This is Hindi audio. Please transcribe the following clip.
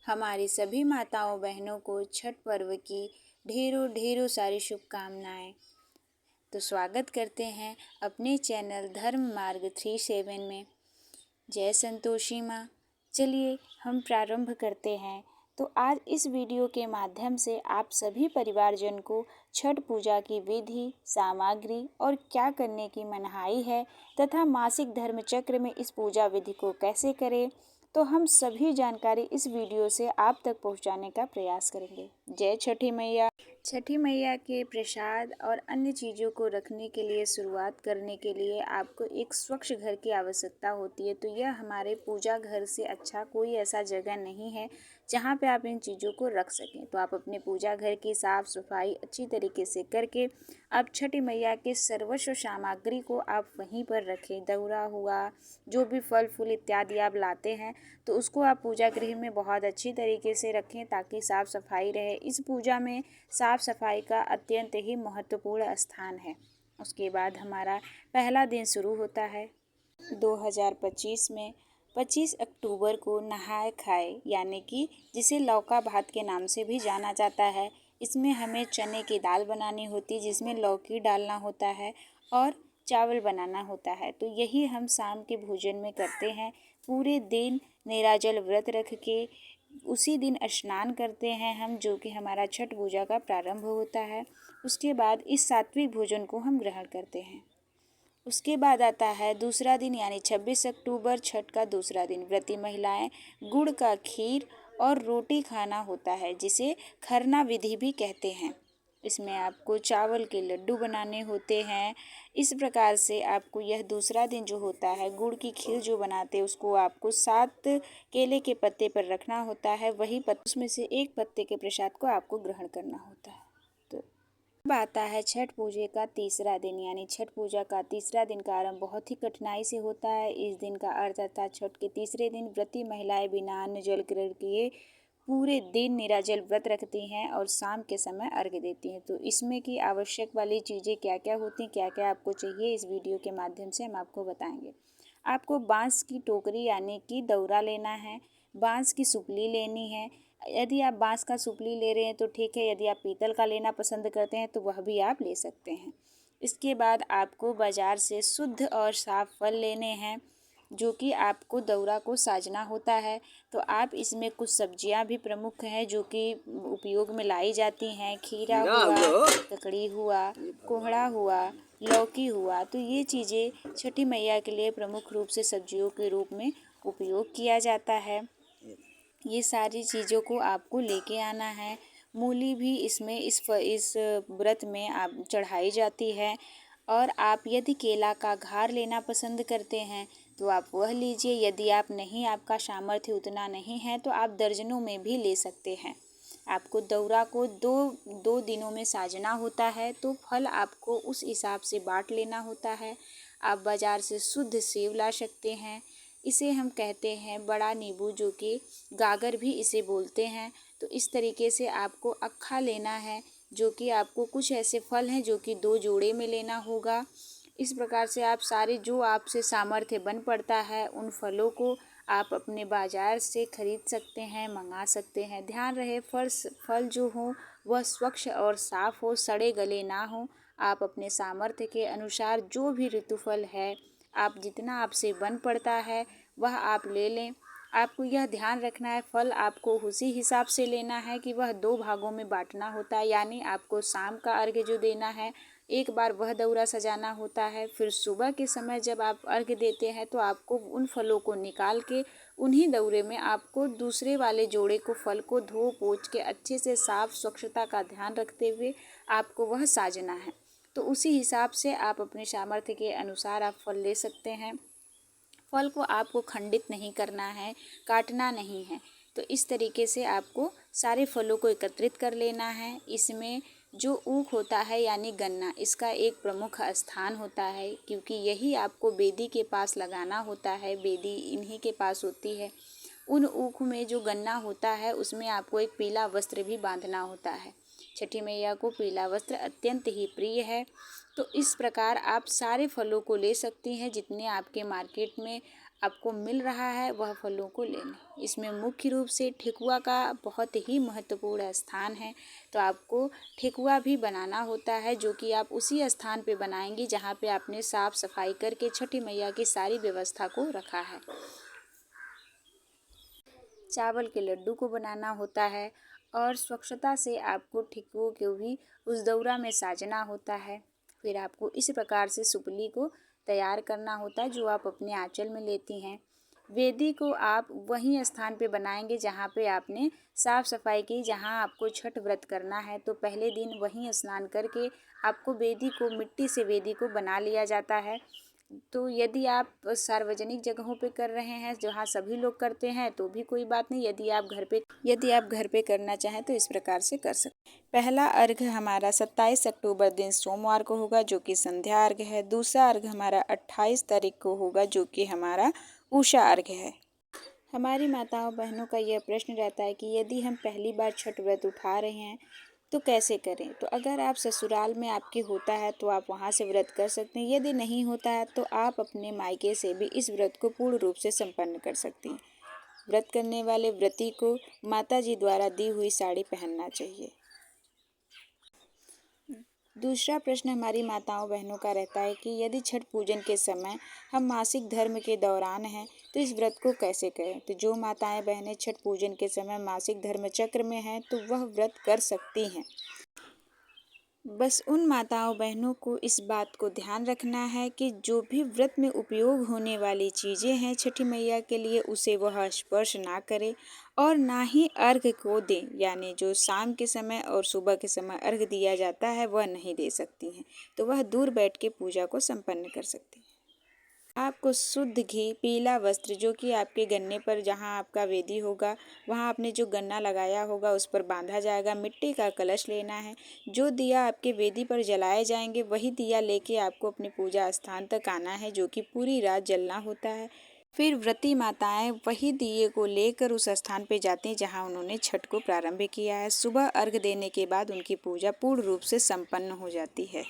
हमारी सभी माताओं बहनों को छठ पर्व की ढेरों ढेरों सारी शुभकामनाएं। तो स्वागत करते हैं अपने चैनल धर्म मार्ग 37 में। जय संतोषी माँ। चलिए हम प्रारंभ करते हैं। तो आज इस वीडियो के माध्यम से आप सभी परिवारजन को छठ पूजा की विधि, सामग्री और क्या करने की मनाही है तथा मासिक धर्म चक्र में इस पूजा विधि को कैसे करें, तो हम सभी जानकारी इस वीडियो से आप तक पहुंचाने का प्रयास करेंगे। जय छठी मैया। छठी मैया के प्रसाद और अन्य चीज़ों को रखने के लिए, शुरुआत करने के लिए आपको एक स्वच्छ घर की आवश्यकता होती है। तो यह हमारे पूजा घर से अच्छा कोई ऐसा जगह नहीं है जहाँ पे आप इन चीज़ों को रख सकें। तो आप अपने पूजा घर की साफ़ सफाई अच्छी तरीके से करके आप छठी मैया के सर्वस्व सामग्री को आप वहीं पर रखें। दौरा हुआ, जो भी फल फूल इत्यादि आप लाते हैं तो उसको आप पूजा गृह में बहुत अच्छी तरीके से रखें ताकि साफ़ सफाई रहे। इस पूजा में साफ़ सफाई का अत्यंत ही महत्वपूर्ण स्थान है। उसके बाद हमारा पहला दिन शुरू होता है 2025 में 25 अक्टूबर को नहाए खाए, यानी कि जिसे लौका भात के नाम से भी जाना जाता है। इसमें हमें चने की दाल बनानी होती है जिसमें लौकी डालना होता है और चावल बनाना होता है। तो यही हम शाम के भोजन में करते हैं। पूरे दिन निराजल व्रत रख के उसी दिन स्नान करते हैं हम, जो कि हमारा छठ पूजा का प्रारंभ होता है। उसके बाद इस सात्विक भोजन को हम ग्रहण करते हैं। उसके बाद आता है दूसरा दिन, यानी 26 अक्टूबर, छठ का दूसरा दिन। व्रती महिलाएं गुड़ का खीर और रोटी खाना होता है जिसे खरना विधि भी कहते हैं। इसमें आपको चावल के लड्डू बनाने होते हैं। इस प्रकार से आपको यह दूसरा दिन जो होता है, गुड़ की खीर जो बनाते हैं उसको आपको 7 केले के पत्ते पर रखना होता है। वही पत्ते, उसमें से एक पत्ते के प्रसाद को आपको ग्रहण करना होता है। तो अब आता है छठ पूजा का तीसरा दिन, यानी छठ पूजा का तीसरा दिन का आरंभ बहुत ही कठिनाई से होता है। इस दिन का अर्थ अर्थात छठ के तीसरे दिन व्रती महिलाएं बिना अन्न जल ग्रहण किए पूरे दिन निराजल व्रत रखती हैं और शाम के समय अर्घ्य देती हैं। तो इसमें की आवश्यक वाली चीज़ें क्या क्या होती हैं, क्या क्या आपको चाहिए, इस वीडियो के माध्यम से हम आपको बताएंगे। आपको बांस की टोकरी यानी कि दौरा लेना है, बांस की सुपली लेनी है। यदि आप बांस का सुपली ले रहे हैं तो ठीक है, यदि आप पीतल का लेना पसंद करते हैं तो वह भी आप ले सकते हैं। इसके बाद आपको बाज़ार से शुद्ध और साफ फल लेने हैं जो कि आपको दौरा को साजना होता है। तो आप इसमें कुछ सब्जियां भी प्रमुख हैं जो कि उपयोग में लाई जाती हैं। खीरा हुआ, ककड़ी हुआ, कोहड़ा हुआ, लौकी हुआ। तो ये चीज़ें छठी मैया के लिए प्रमुख रूप से सब्जियों के रूप में उपयोग किया जाता है। ये सारी चीज़ों को आपको लेके आना है। मूली भी इसमें इस व्रत में आप चढ़ाई जाती है। और आप यदि केला का घार लेना पसंद करते हैं तो आप वह लीजिए। यदि आप नहीं, आपका सामर्थ्य उतना नहीं है तो आप दर्जनों में भी ले सकते हैं। आपको दौरा को दो दिनों में साजना होता है तो फल आपको उस हिसाब से बांट लेना होता है। आप बाज़ार से शुद्ध सेब ला सकते हैं। इसे हम कहते हैं बड़ा नींबू, जो कि गागर भी इसे बोलते हैं। तो इस तरीके से आपको अक्खा लेना है, जो कि आपको कुछ ऐसे फल हैं जो कि 2 जोड़े में लेना होगा। इस प्रकार से आप सारे जो आपसे सामर्थ्य बन पड़ता है उन फलों को आप अपने बाज़ार से खरीद सकते हैं, मंगा सकते हैं। ध्यान रहे फल जो हो वह स्वच्छ और साफ़ हो, सड़े गले ना हो। आप अपने सामर्थ्य के अनुसार जो भी ऋतुफल है, आप जितना आपसे बन पड़ता है वह आप ले लें। आपको यह ध्यान रखना है, फल आपको उसी हिसाब से लेना है कि वह 2 भागों में बांटना होता है। यानी आपको शाम का अर्घ्य जो देना है, एक बार वह दौरा सजाना होता है। फिर सुबह के समय जब आप अर्घ्य देते हैं तो आपको उन फलों को निकाल के उन्हीं दौरे में आपको दूसरे वाले जोड़े को, फल को धो पोंछ के अच्छे से साफ स्वच्छता का ध्यान रखते हुए आपको वह साजना है। तो उसी हिसाब से आप अपने सामर्थ्य के अनुसार आप फल ले सकते हैं। फल को आपको खंडित नहीं करना है, काटना नहीं है। तो इस तरीके से आपको सारे फलों को एकत्रित कर लेना है। इसमें जो ऊख होता है यानी गन्ना, इसका एक प्रमुख स्थान होता है क्योंकि यही आपको बेदी के पास लगाना होता है। बेदी इन्हीं के पास होती है। उन ऊख में जो गन्ना होता है उसमें आपको एक पीला वस्त्र भी बांधना होता है। छठी मैया को पीला वस्त्र अत्यंत ही प्रिय है। तो इस प्रकार आप सारे फलों को ले सकती हैं जितने आपके मार्केट में आपको मिल रहा है वह फलों को ले लें। इसमें मुख्य रूप से ठेकुआ का बहुत ही महत्वपूर्ण स्थान है। तो आपको ठेकुआ भी बनाना होता है, जो कि आप उसी स्थान पे बनाएंगी जहाँ पे आपने साफ सफाई करके छठी मैया की सारी व्यवस्था को रखा है। चावल के लड्डू को बनाना होता है और स्वच्छता से आपको ठेकुओं को भी उस दौरा में साजना होता है। फिर आपको इस प्रकार से सुपली को तैयार करना होता है जो आप अपने आंचल में लेती हैं। वेदी को आप वहीं स्थान पे बनाएंगे जहाँ पे आपने साफ सफाई की, जहाँ आपको छठ व्रत करना है। तो पहले दिन वहीं स्नान करके आपको वेदी को, मिट्टी से वेदी को बना लिया जाता है। तो यदि आप सार्वजनिक जगहों पे कर रहे हैं जहाँ सभी लोग करते हैं तो भी कोई बात नहीं। यदि आप घर पे करना चाहें तो इस प्रकार से कर सकते हैं। पहला अर्घ हमारा 27 अक्टूबर दिन सोमवार को होगा, जो कि संध्या अर्घ है। दूसरा अर्घ हमारा 28 तारीख को होगा, जो कि हमारा उषा अर्घ है। हमारी माताओं बहनों का यह प्रश्न रहता है कि यदि हम पहली बार छठ व्रत उठा रहे हैं तो कैसे करें। तो अगर आप ससुराल में आपके होता है तो आप वहाँ से व्रत कर सकते हैं। यदि नहीं होता है तो आप अपने मायके से भी इस व्रत को पूर्ण रूप से संपन्न कर सकती हैं। व्रत करने वाले व्रती को माता जी द्वारा दी हुई साड़ी पहनना चाहिए। दूसरा प्रश्न हमारी माताओं बहनों का रहता है कि यदि छठ पूजन के समय हम मासिक धर्म के दौरान हैं तो इस व्रत को कैसे करें। तो जो माताएं बहनें छठ पूजन के समय मासिक धर्म चक्र में हैं तो वह व्रत कर सकती हैं। बस उन माताओं बहनों को इस बात को ध्यान रखना है कि जो भी व्रत में उपयोग होने वाली चीज़ें हैं छठी मैया के लिए, उसे वह स्पर्श ना करे और ना ही अर्घ को दें। यानी जो शाम के समय और सुबह के समय अर्घ दिया जाता है वह नहीं दे सकती हैं। तो वह दूर बैठ के पूजा को संपन्न कर सकती हैं। आपको शुद्ध घी, पीला वस्त्र, जो कि आपके गन्ने पर जहाँ आपका वेदी होगा वहाँ आपने जो गन्ना लगाया होगा उस पर बांधा जाएगा। मिट्टी का कलश लेना है। जो दिया आपके वेदी पर जलाए जाएंगे वही दिया लेके आपको अपने पूजा स्थान तक आना है, जो कि पूरी रात जलना होता है। फिर व्रती माताएं वही दिए को लेकर उस स्थान पे जाती हैं जहाँ उन्होंने छठ को प्रारंभ किया है। सुबह अर्घ देने के बाद उनकी पूजा पूर्ण रूप से संपन्न हो जाती है।